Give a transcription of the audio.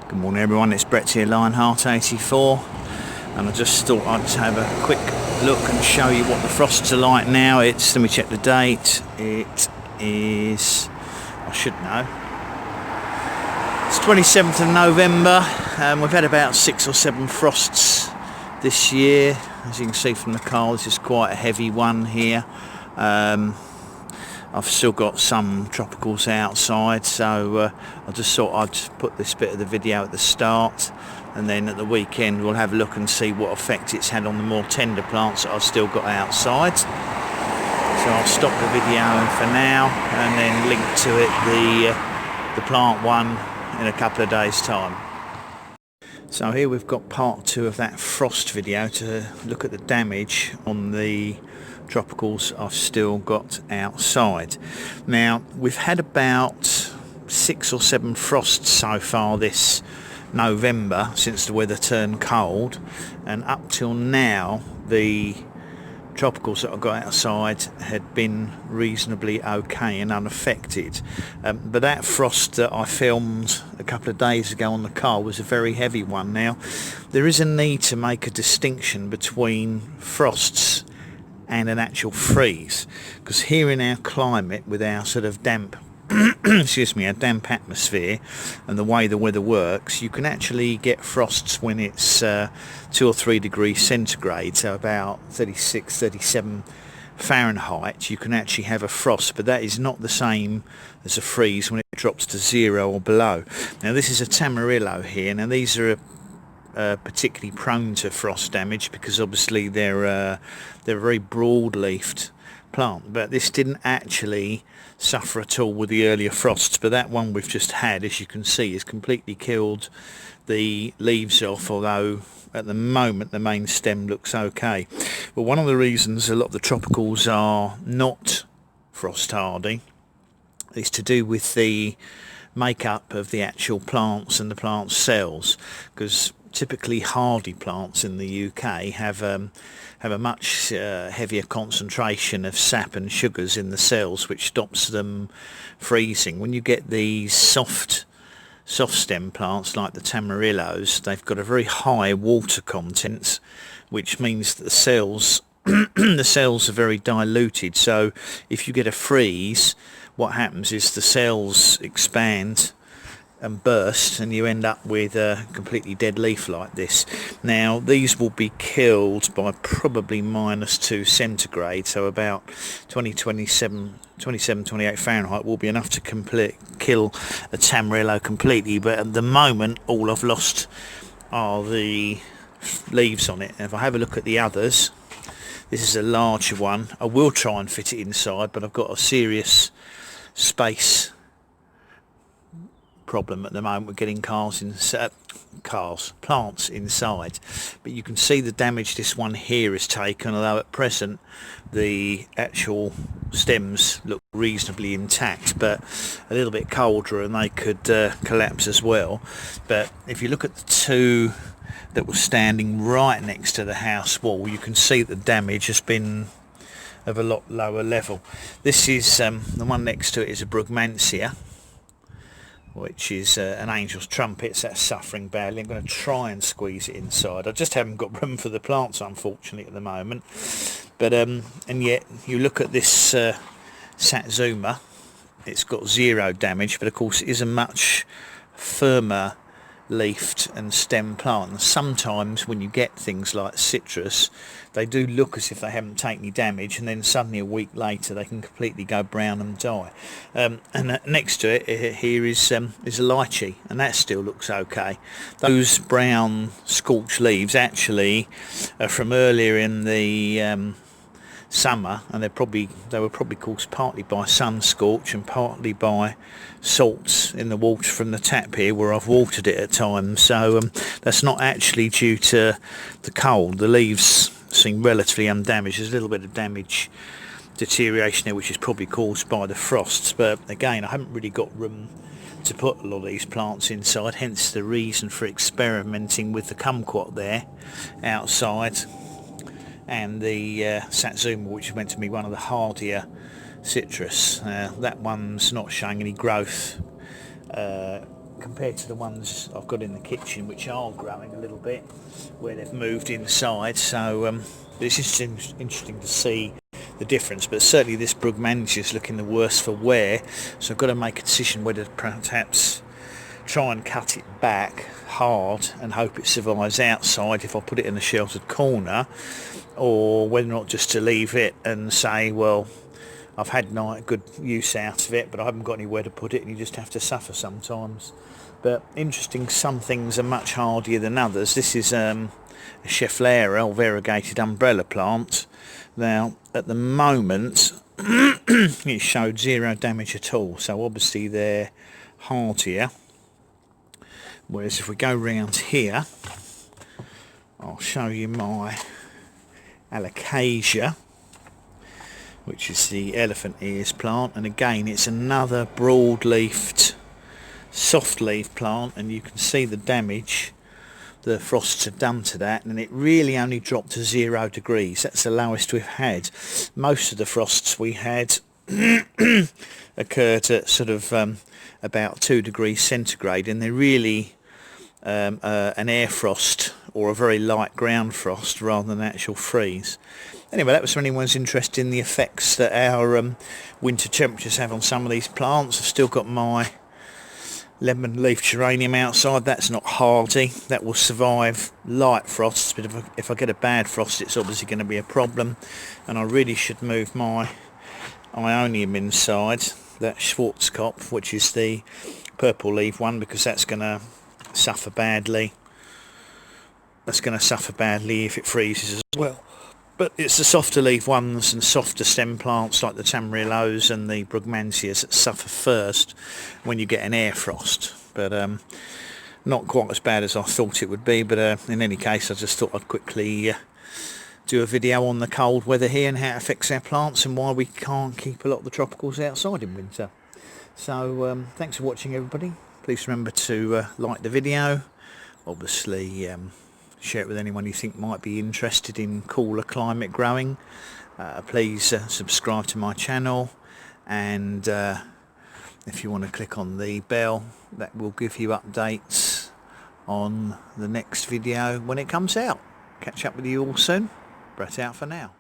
Good morning everyone, it's Brett here, Lionheart84, and I just thought I'd have a quick look and show you what the frosts are like now. Let me check the date. It is, I should know, it's 27th of November. We've had about 6 or 7 frosts this year. As you can see from the car, this is quite a heavy one here. I've still got some tropicals outside, so I just thought I'd put this bit of the video at the start, and then at the weekend we'll have a look and see what effect it's had on the more tender plants that I've still got outside. So I'll stop the video for now and then link to it the plant one in a couple of days' time. So here we've got part 2 of that frost video to look at the damage on the tropicals I've still got outside. Now we've had about 6 or 7 frosts so far this November since the weather turned cold, and up till now the tropicals that I got outside had been reasonably okay and unaffected, but that frost that I filmed a couple of days ago on the car was a very heavy one. Now there is a need to make a distinction between frosts and an actual freeze, because here in our climate with our sort of damp excuse me, our damp atmosphere and the way the weather works, you can actually get frosts when it's 2 or 3 degrees centigrade, so about 36, 37 Fahrenheit. You can actually have a frost, but that is not the same as a freeze when it drops to 0 or below. Now this is a Tamarillo here. Now these are particularly prone to frost damage because obviously they're a very broad-leafed plant, but this didn't actually suffer at all with the earlier frosts. But that one we've just had, as you can see, has completely killed the leaves off, although at the moment the main stem looks okay. But one of the reasons a lot of the tropicals are not frost hardy is to do with the makeup of the actual plants and the plant cells, because typically hardy plants in the UK have a much heavier concentration of sap and sugars in the cells, which stops them freezing. When you get these soft stem plants like the Tamarillos, they've got a very high water content, which means that the cells the cells are very diluted. So if you get a freeze, what happens is the cells expand and burst, and you end up with a completely dead leaf like this. Now these will be killed by probably -2 centigrade, so about 27, 28 Fahrenheit will be enough to kill a Tamarillo completely. But at the moment all I've lost are the leaves on it. And if I have a look at the others, this is a larger one. I will try and fit it inside, but I've got a serious space problem at the moment with getting plants inside. But you can see the damage this one here has taken, although at present the actual stems look reasonably intact, but a little bit colder and they could collapse as well. But if you look at the 2 that were standing right next to the house wall, you can see the damage has been of a lot lower level. This is the one next to it is a Brugmansia, which is an angel's trumpet, so that's suffering badly. I'm going to try and squeeze it inside. I just haven't got room for the plants, unfortunately, at the moment. But and yet you look at this Satsuma, it's got 0 damage, but of course it is a much firmer leafed and stem plant. And sometimes when you get things like citrus, they do look as if they haven't taken any damage, and then suddenly a week later they can completely go brown and die. And next to it here is a lychee, and that still looks okay. Those brown scorched leaves actually are from earlier in the summer, and they were probably caused partly by sun scorch and partly by salts in the water from the tap here where I've watered it at times. So that's not actually due to the cold. The leaves seem relatively undamaged. There's a little bit of deterioration there, which is probably caused by the frosts, but again I haven't really got room to put a lot of these plants inside, hence the reason for experimenting with the kumquat there outside, and the Satsuma, which is meant to be one of the hardier citrus. That one's not showing any growth compared to the ones I've got in the kitchen, which are growing a little bit where they've moved inside. So it's just interesting to see the difference, but certainly this Brugmansia is looking the worse for wear, so I've got to make a decision whether to perhaps try and cut it back hard and hope it survives outside if I put it in a sheltered corner, or whether or not just to leave it and say, well, I've had good use out of it, but I haven't got anywhere to put it, and you just have to suffer sometimes. But interesting, some things are much hardier than others. This is a Schefflera, or variegated umbrella plant. Now, at the moment, it showed 0 damage at all, so obviously they're hardier. Whereas if we go round here, I'll show you my Alocasia, which is the elephant ears plant, and again it's another broad-leafed, soft-leaf plant, and you can see the damage the frosts have done to that, and it really only dropped to 0 degrees. That's the lowest we've had. Most of the frosts we had occurred at sort of about 2 degrees centigrade, and they're really an air frost or a very light ground frost rather than actual freeze. Anyway, that was for anyone who's interested in the effects that our winter temperatures have on some of these plants. I've still got my lemon leaf geranium outside. That's not hardy. That will survive light frosts, but if I get a bad frost, it's obviously going to be a problem. And I really should move my Ionium inside, that Schwarzkopf, which is the purple leaf one, because that's going to suffer badly. That's going to suffer badly if it freezes as well. But it's the softer leaf ones and softer stem plants like the Tamarillos and the Brugmansias that suffer first when you get an air frost. But not quite as bad as I thought it would be. But in any case, I just thought I'd quickly do a video on the cold weather here and how it affects our plants and why we can't keep a lot of the tropicals outside in winter. So thanks for watching, everybody. Please remember to like the video. Obviously share it with anyone you think might be interested in cooler climate growing. Please subscribe to my channel, and if you want to click on the bell, that will give you updates on the next video when it comes out. Catch up with you all soon. Brett out for now.